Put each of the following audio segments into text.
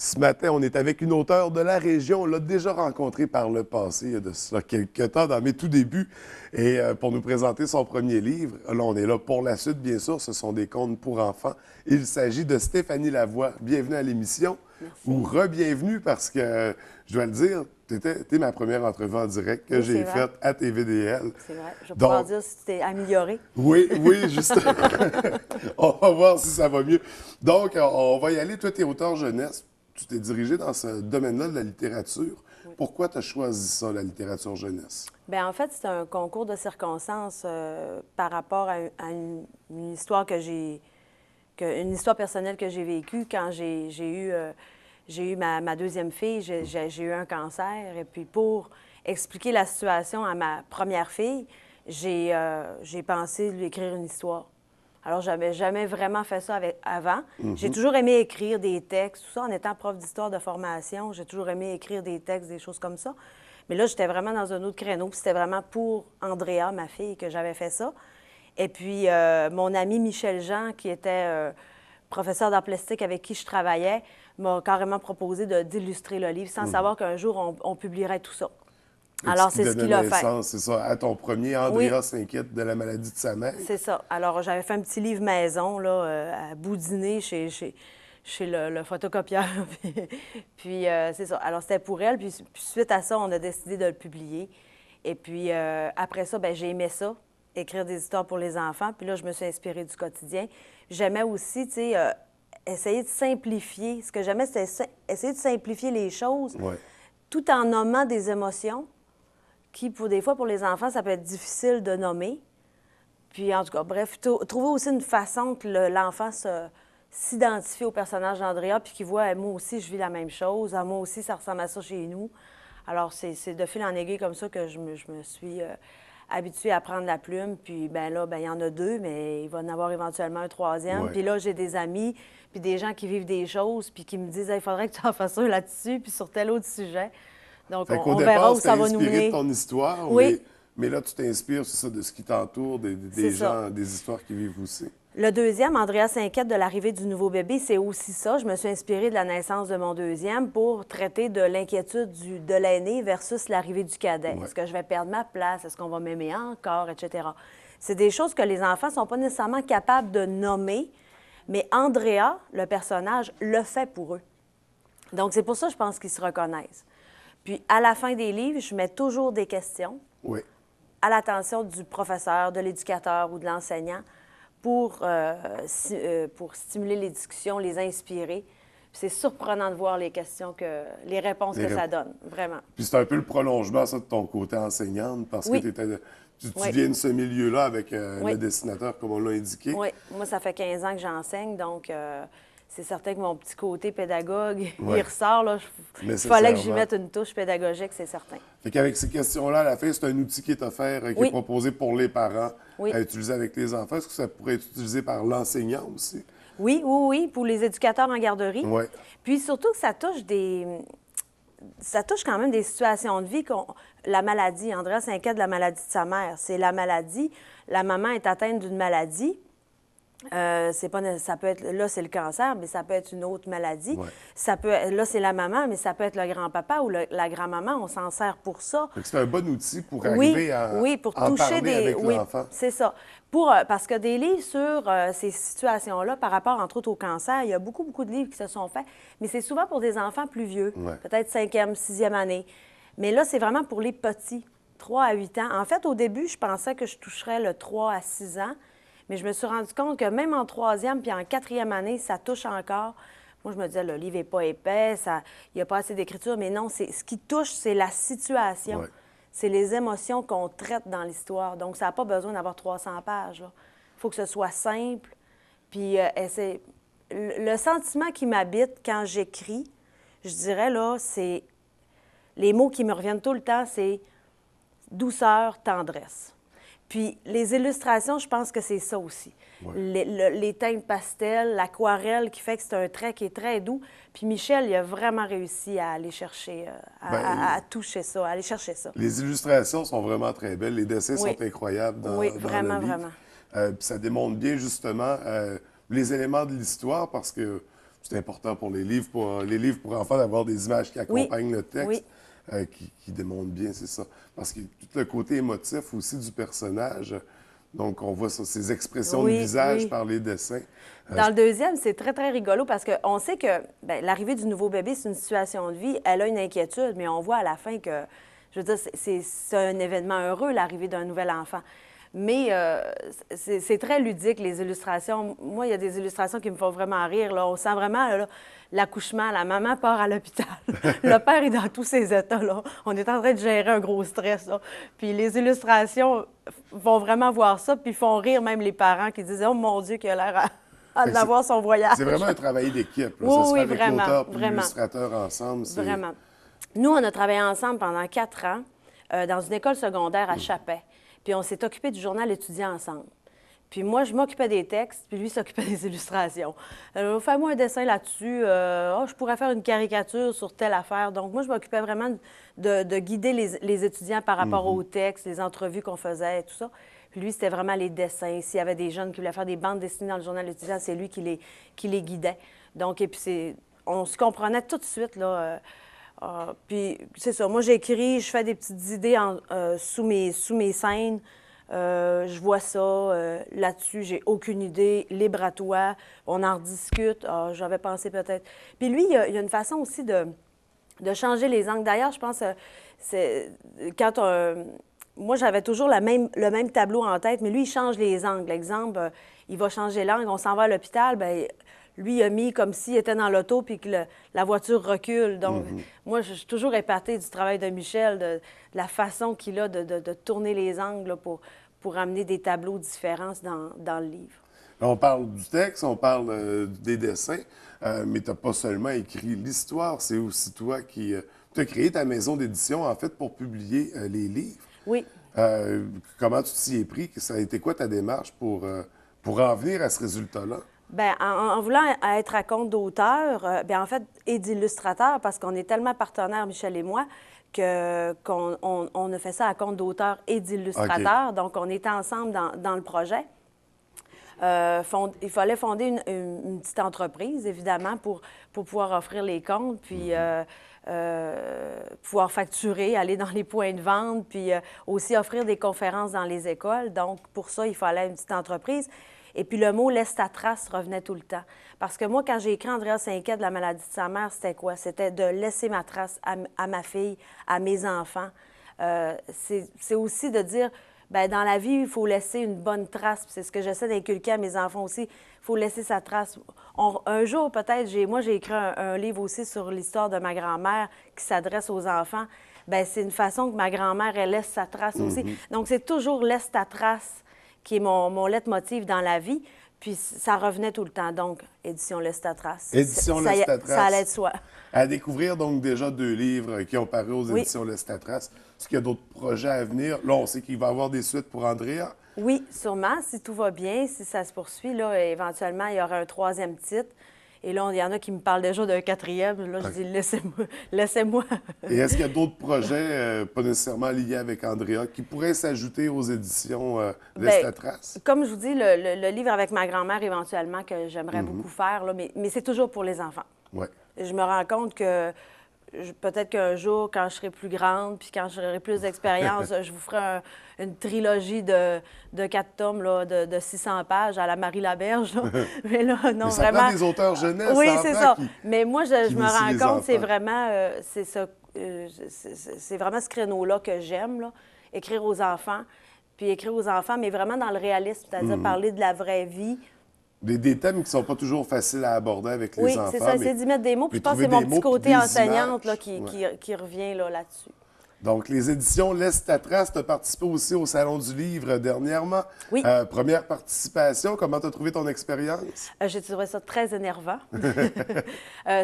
Ce matin, on est avec une auteure de la région. On l'a déjà rencontrée par le passé, il y a de cela quelques temps, dans mes tout débuts, et pour nous présenter son premier livre. Là, on est là pour la suite, bien sûr. Ce sont des contes pour enfants. Il s'agit de Stéphanie Lavoie. Bienvenue à l'émission. Merci. Ou re-bienvenue, parce que, je dois le dire, t'es ma première entrevue en direct que j'ai faite à TVDL. C'est vrai. Je vais pouvoir dire si tu t'es amélioré. Oui, oui, justement. On va voir si ça va mieux. Donc, on va y aller. Toi, tu es auteur jeunesse. Tu t'es dirigé dans ce domaine-là de la littérature. Oui. Pourquoi tu as choisi ça, la littérature jeunesse? Bien, en fait, c'est un concours de circonstances par rapport à une histoire une histoire personnelle que j'ai vécue quand j'ai eu ma deuxième fille. J'ai eu un cancer. Et puis, pour expliquer la situation à ma première fille, j'ai pensé lui écrire une histoire. Alors, j'avais jamais vraiment fait ça avant. J'ai toujours aimé écrire des textes, tout ça. En étant prof d'histoire de formation, j'ai toujours aimé écrire des textes, des choses comme ça. Mais là, j'étais vraiment dans un autre créneau. Puis c'était vraiment pour Andrea, ma fille, que j'avais fait ça. Et puis, mon ami Michel Jean, qui était professeur d'art plastique avec qui je travaillais, m'a carrément proposé d'illustrer le livre sans savoir qu'un jour, on publierait tout ça. Alors, c'est ce qu'il a fait. C'est ça, à ton premier, Andrea s'inquiète de la maladie de sa mère. C'est ça. Alors, j'avais fait un petit livre maison, là, à boudiner chez le photocopieur. Puis c'est ça. Alors, c'était pour elle. Puis suite à ça, on a décidé de le publier. Et puis, après ça, bien, j'ai aimé ça, écrire des histoires pour les enfants. Puis là, je me suis inspirée du quotidien. J'aimais aussi, tu sais, essayer de simplifier. Ce que j'aimais, c'était essayer de simplifier les choses tout en nommant des émotions qui, des fois, pour les enfants, ça peut être difficile de nommer. Puis, en tout cas, bref, trouver aussi une façon que l'enfant s'identifie au personnage d'Andrea, puis qu'il voit, moi aussi, je vis la même chose. Moi aussi, ça ressemble à ça chez nous. Alors, c'est de fil en aiguille comme ça que je me suis habituée à prendre la plume. Puis, bien là, il y en a deux, mais il va en avoir éventuellement un troisième. Puis là, j'ai des amis, puis des gens qui vivent des choses, puis qui me disent, il faudrait que tu en fasses un là-dessus, puis sur tel autre sujet. Donc, on verra où ça va nous mener. De ton histoire, oui. Mais là, tu t'inspires, c'est ça, de ce qui t'entoure, des gens, des histoires qui vivent aussi. Le deuxième, Andrea s'inquiète de l'arrivée du nouveau bébé, c'est aussi ça. Je me suis inspirée de la naissance de mon deuxième pour traiter de l'inquiétude de l'aîné versus l'arrivée du cadet. Est-ce que je vais perdre ma place? Est-ce qu'on va m'aimer encore? Etc. C'est des choses que les enfants ne sont pas nécessairement capables de nommer, mais Andrea, le personnage, le fait pour eux. Donc, c'est pour ça, je pense qu'ils se reconnaissent. Puis, à la fin des livres, je mets toujours des questions à l'attention du professeur, de l'éducateur ou de l'enseignant pour stimuler les discussions, les inspirer. Puis c'est surprenant de voir les réponses que ça donne, vraiment. Puis c'est un peu le prolongement, ça, de ton côté enseignante, parce que tu viens de ce milieu-là avec le dessinateur, comme on l'a indiqué. Oui, moi, ça fait 15 ans que j'enseigne, donc... c'est certain que mon petit côté pédagogue, il ressort. Là. Il fallait que j'y mette une touche pédagogique, c'est certain. Fait qu'avec ces questions-là, à la fin, c'est un outil qui est offert, qui est proposé pour les parents à utiliser avec les enfants. Est-ce que ça pourrait être utilisé par l'enseignant aussi? Oui, pour les éducateurs en garderie. Oui. Puis surtout que ça touche quand même des situations de vie. La maladie, Andrea s'inquiète de la maladie de sa mère. C'est la maladie. La maman est atteinte d'une maladie. Ça peut être, là, c'est le cancer, mais ça peut être une autre maladie. Là, c'est la maman, mais ça peut être le grand-papa ou la grand-maman. On s'en sert pour ça. C'est un bon outil pour arriver à pour en toucher parler avec l'enfant. C'est ça. Parce que des livres sur ces situations-là, par rapport, entre autres, au cancer, il y a beaucoup, beaucoup de livres qui se sont faits, mais c'est souvent pour des enfants plus vieux, peut-être 5e, 6e année. Mais là, c'est vraiment pour les petits, 3 à 8 ans. En fait, au début, je pensais que je toucherais le 3 à 6 ans. Mais je me suis rendu compte que même en 3e puis en 4e année, ça touche encore. Moi, je me disais, le livre n'est pas épais, il n'y a pas assez d'écriture. Mais non, ce qui touche, c'est la situation. C'est les émotions qu'on traite dans l'histoire. Donc, ça n'a pas besoin d'avoir 300 pages. Il faut que ce soit simple. Puis, le sentiment qui m'habite quand j'écris, je dirais, là, c'est... Les mots qui me reviennent tout le temps, c'est douceur, tendresse. Puis les illustrations, je pense que c'est ça aussi. Les teintes pastel, l'aquarelle qui fait que c'est un trait qui est très doux. Puis Michel, il a vraiment réussi à aller chercher, à toucher ça, à aller chercher ça. Les illustrations sont vraiment très belles. Les dessins sont incroyables dans le livre. Vraiment, vraiment. Puis ça démontre bien, justement, les éléments de l'histoire parce que C'est important pour les livres pour enfants d'avoir des images qui accompagnent le texte, qui démontrent bien, c'est ça. Parce que tout le côté émotif aussi du personnage, donc on voit ça, ces expressions de visage par les dessins. Dans le deuxième, c'est très, très rigolo parce qu'on sait que l'arrivée du nouveau bébé, c'est une situation de vie. Elle a une inquiétude, mais on voit à la fin que, je veux dire, c'est un événement heureux, l'arrivée d'un nouvel enfant. Mais c'est très ludique, les illustrations. Moi, il y a des illustrations qui me font vraiment rire. Là. On sent vraiment l'accouchement. La maman part à l'hôpital. Le père est dans tous ses états. Là. On est en train de gérer un gros stress. Là. Puis les illustrations vont vraiment voir ça, puis font rire même les parents qui disent « Oh mon Dieu, qu'il a l'air d'avoir son voyage. » C'est vraiment un travail d'équipe. Oui, ça se fait avec vraiment, l'auteur et vraiment. l'illustrateur ensemble. Vraiment. Nous, on a travaillé ensemble pendant 4 ans dans une école secondaire à Chapais. Puis on s'est occupé du journal étudiant ensemble. Puis moi, je m'occupais des textes, puis lui s'occupait des illustrations. Fais-moi un dessin là-dessus. Je pourrais faire une caricature sur telle affaire. Donc moi, je m'occupais vraiment de guider les étudiants par rapport aux textes, les entrevues qu'on faisait et tout ça. Puis lui, c'était vraiment les dessins. S'il y avait des jeunes qui voulaient faire des bandes dessinées dans le journal étudiant, c'est lui qui les guidait. Donc, et puis on se comprenait tout de suite, là. Puis c'est ça, moi j'écris, je fais des petites idées sous mes scènes, je vois ça, là-dessus, j'ai aucune idée, libre à toi, on en rediscute, j'avais pensé peut-être. Puis lui, il y a une façon aussi de changer les angles. D'ailleurs, je pense, c'est quand moi j'avais toujours le même tableau en tête, mais lui, il change les angles. Exemple, il va changer l'angle, on s'en va à l'hôpital, bien, lui, il a mis comme s'il était dans l'auto puis que la voiture recule. Donc, moi, je suis toujours épatée du travail de Michel, de la façon qu'il a de tourner les angles là, pour amener des tableaux différents dans le livre. Là, on parle du texte, on parle des dessins, mais tu n'as pas seulement écrit l'histoire, c'est aussi toi qui as créé ta maison d'édition, en fait, pour publier les livres. Oui. Comment tu t'y es pris? Ça a été quoi ta démarche pour en venir à ce résultat-là? Bien, en voulant être à compte d'auteur, bien en fait, et d'illustrateur, parce qu'on est tellement partenaires, Michel et moi, qu'on a fait ça à compte d'auteur et d'illustrateur. Okay. Donc, on était ensemble dans le projet. Il fallait fonder une petite entreprise, évidemment, pour pouvoir offrir les comptes, puis pouvoir facturer, aller dans les points de vente, puis aussi offrir des conférences dans les écoles. Donc, pour ça, il fallait une petite entreprise. Et puis le mot « laisse ta trace » revenait tout le temps. Parce que moi, quand j'ai écrit « Andrea s'inquiète de la maladie de sa mère », c'était quoi? C'était de laisser ma trace à ma fille, à mes enfants. C'est aussi de dire, bien, dans la vie, il faut laisser une bonne trace. C'est ce que j'essaie d'inculquer à mes enfants aussi. Il faut laisser sa trace. Un jour, peut-être, moi, j'ai écrit un livre aussi sur l'histoire de ma grand-mère qui s'adresse aux enfants. Bien, c'est une façon que ma grand-mère, elle laisse sa trace aussi. Donc, c'est toujours « laisse ta trace » qui est mon leitmotiv dans la vie. Puis ça revenait tout le temps. Donc, Édition Laisse ta trace. Édition Laisse ta trace. Ça allait de soi. À découvrir donc déjà 2 livres qui ont paru aux Éditions Laisse ta trace. Est-ce qu'il y a d'autres projets à venir? Là, on sait qu'il va y avoir des suites pour Andrea. Oui, sûrement. Si tout va bien, si ça se poursuit, là, éventuellement, il y aura un 3e titre. Et là, il y en a qui me parlent déjà d'un 4e. Là, je dis, laissez-moi. Et est-ce qu'il y a d'autres projets, pas nécessairement liés avec Andrea, qui pourraient s'ajouter aux éditions Laisse ta trace? Comme je vous dis, le livre avec ma grand-mère, éventuellement, que j'aimerais beaucoup faire, là, mais c'est toujours pour les enfants. Ouais. Je me rends compte que peut-être qu'un jour, quand je serai plus grande, puis quand j'aurai plus d'expérience, je vous ferai une trilogie de 4 tomes là, de 600 pages à la Marie Laberge. Mais là, non, mais ça vraiment. prend des auteurs jeunesse. Oui, c'est ça. Mais moi, je me rends compte, c'est vraiment, c'est vraiment ce créneau-là que j'aime, là, écrire aux enfants. Puis écrire aux enfants, mais vraiment dans le réalisme, c'est-à-dire parler de la vraie vie. Des thèmes qui ne sont pas toujours faciles à aborder avec les enfants. Oui, c'est ça, essayer d'y mettre des mots. Puis je pense que c'est mon petit côté enseignante là, qui revient là-dessus. Donc, les éditions Laisse ta trace, tu as participé aussi au Salon du Livre dernièrement. Oui. Première participation, comment tu as trouvé ton expérience? J'ai trouvé ça très énervant.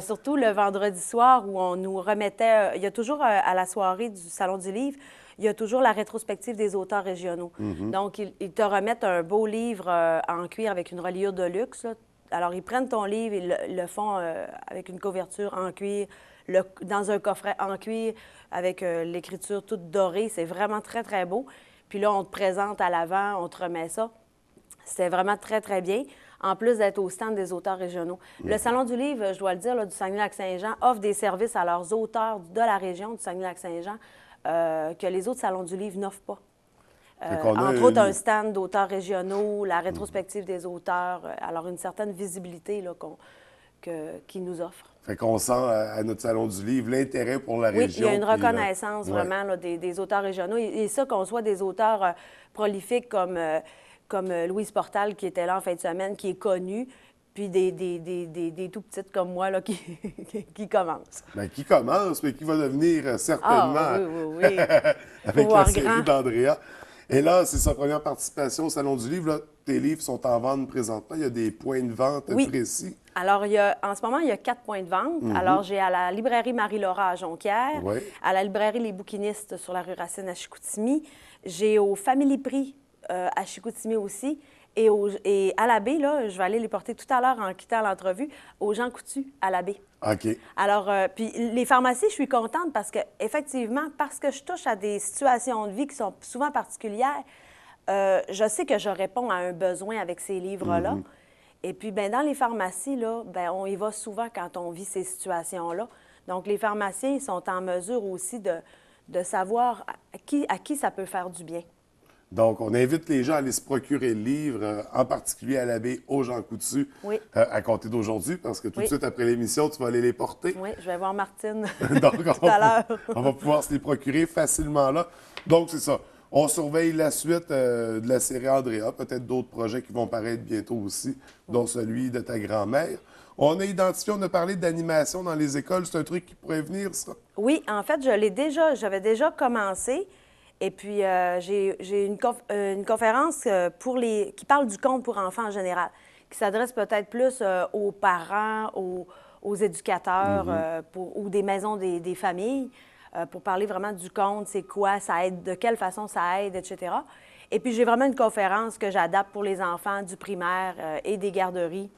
Surtout le vendredi soir où on nous remettait... il y a toujours à la soirée du Salon du Livre, il y a toujours la rétrospective des auteurs régionaux. Donc, ils te remettent un beau livre en cuir avec une reliure de luxe. Là. Alors, ils prennent ton livre, ils le font avec une couverture en cuir, dans un coffret en cuir, avec l'écriture toute dorée. C'est vraiment très, très beau. Puis là, on te présente à l'avant, on te remet ça. C'était vraiment très, très bien. en plus d'être au stand des auteurs régionaux. Le Salon du livre, je dois le dire, là, du Saguenay-Lac-Saint-Jean offre des services à leurs auteurs de la région du Saguenay-Lac-Saint-Jean que les autres salons du livre n'offrent pas. Entre autres, un stand d'auteurs régionaux, la rétrospective des auteurs, alors une certaine visibilité là, qu'ils nous offrent. Fait qu'on sent à notre Salon du livre l'intérêt pour la région. Oui, il y a une reconnaissance vraiment là, des auteurs régionaux. Et ça, qu'on soit des auteurs prolifiques comme Louise Portal, qui était là en fin de semaine, qui est connue, puis des tout petites comme moi là, qui commencent. Bien, qui commence, mais qui va devenir certainement oui. avec la série d'Andrea. Et là, c'est sa première participation au Salon du livre. Là, tes livres sont en vente présentement. Il y a des points de vente précis. Alors, en ce moment, il y a 4 points de vente. Alors, j'ai à la librairie Marie-Laura à Jonquière, à la librairie Les Bouquinistes sur la rue Racine à Chicoutimi. J'ai au Family Prix à Chicoutimi aussi. Et à l'abbé, là, je vais aller les porter tout à l'heure en quittant l'entrevue, aux Jean Coutu à l'abbé. OK. Alors, puis les pharmacies, je suis contente parce que, effectivement, parce que je touche à des situations de vie qui sont souvent particulières, je sais que je réponds à un besoin avec ces livres-là. Et puis, bien, dans les pharmacies, là, bien, on y va souvent quand on vit ces situations-là. Donc, les pharmaciens sont en mesure aussi de savoir à qui ça peut faire du bien. Donc, on invite les gens à aller se procurer le livre, en particulier à l'abbé aux Jean Coutu, à compter d'aujourd'hui, parce que tout de suite après l'émission, tu vas aller les porter. Oui, je vais voir Martine Donc, tout à l'heure. On va pouvoir se les procurer facilement là. Donc, c'est ça. On surveille la suite de la série Andrea, peut-être d'autres projets qui vont paraître bientôt aussi, dont celui de ta grand-mère. On a identifié, on a parlé d'animation dans les écoles. C'est un truc qui pourrait venir, ça? Oui, en fait, j'avais déjà commencé. Et puis, j'ai une conférence qui parle du conte pour enfants en général, qui s'adresse peut-être plus aux parents, aux éducateurs ou des maisons des familles, pour parler vraiment du conte, c'est quoi, ça aide, de quelle façon ça aide, etc. Et puis, j'ai vraiment une conférence que j'adapte pour les enfants du primaire et des garderies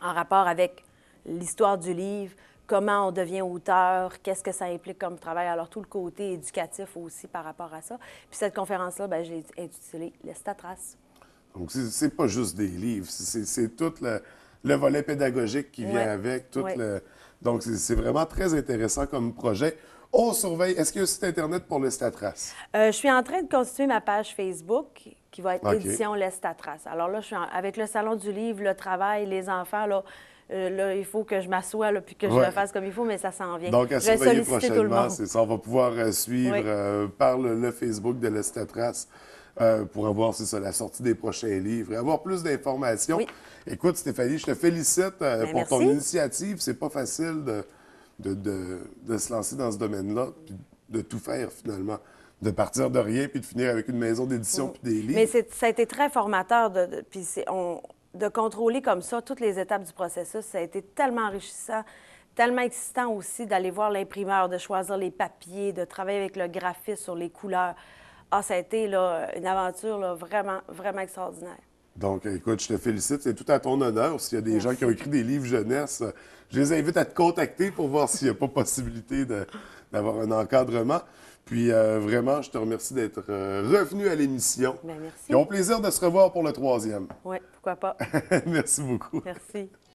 en rapport avec l'histoire du livre, comment on devient auteur, qu'est-ce que ça implique comme travail, alors tout le côté éducatif aussi par rapport à ça. Puis cette conférence-là, bien, j'ai intitulé « L'Estatrace ». Donc, c'est pas juste des livres, c'est tout le volet pédagogique qui vient avec. Donc, c'est vraiment très intéressant comme projet. On surveille. Est-ce qu'il y a un site Internet pour l'Estatrace? Je suis en train de constituer ma page Facebook qui va être édition L'Estatrace. Alors là, je suis avec le Salon du livre, le travail, les enfants, là, il faut que je m'assoie puis que je le fasse comme il faut, mais ça s'en vient. Donc, à je vais surveiller solliciter tout le prochainement, monde. c'est ça. On va pouvoir suivre par le Facebook de l'Estatrace pour avoir, c'est ça, la sortie des prochains livres et avoir plus d'informations. Écoute, Stéphanie, je te félicite pour ton initiative. C'est pas facile de se lancer dans ce domaine-là puis de tout faire, finalement. De partir de rien puis de finir avec une maison d'édition puis des livres. Mais ça a été très formateur de contrôler comme ça toutes les étapes du processus. Ça a été tellement enrichissant, tellement excitant aussi d'aller voir l'imprimeur, de choisir les papiers, de travailler avec le graphiste sur les couleurs. Ah, ça a été là, une aventure là, vraiment, vraiment extraordinaire. Donc, écoute, je te félicite. C'est tout à ton honneur. S'il y a des gens qui ont écrit des livres jeunesse, je les invite à te contacter pour voir s'il n'y a pas possibilité d'avoir un encadrement. Puis, vraiment, je te remercie d'être revenu à l'émission. Bien, merci. Et au plaisir de se revoir pour le 3e. Oui, pourquoi pas. Merci beaucoup. Merci.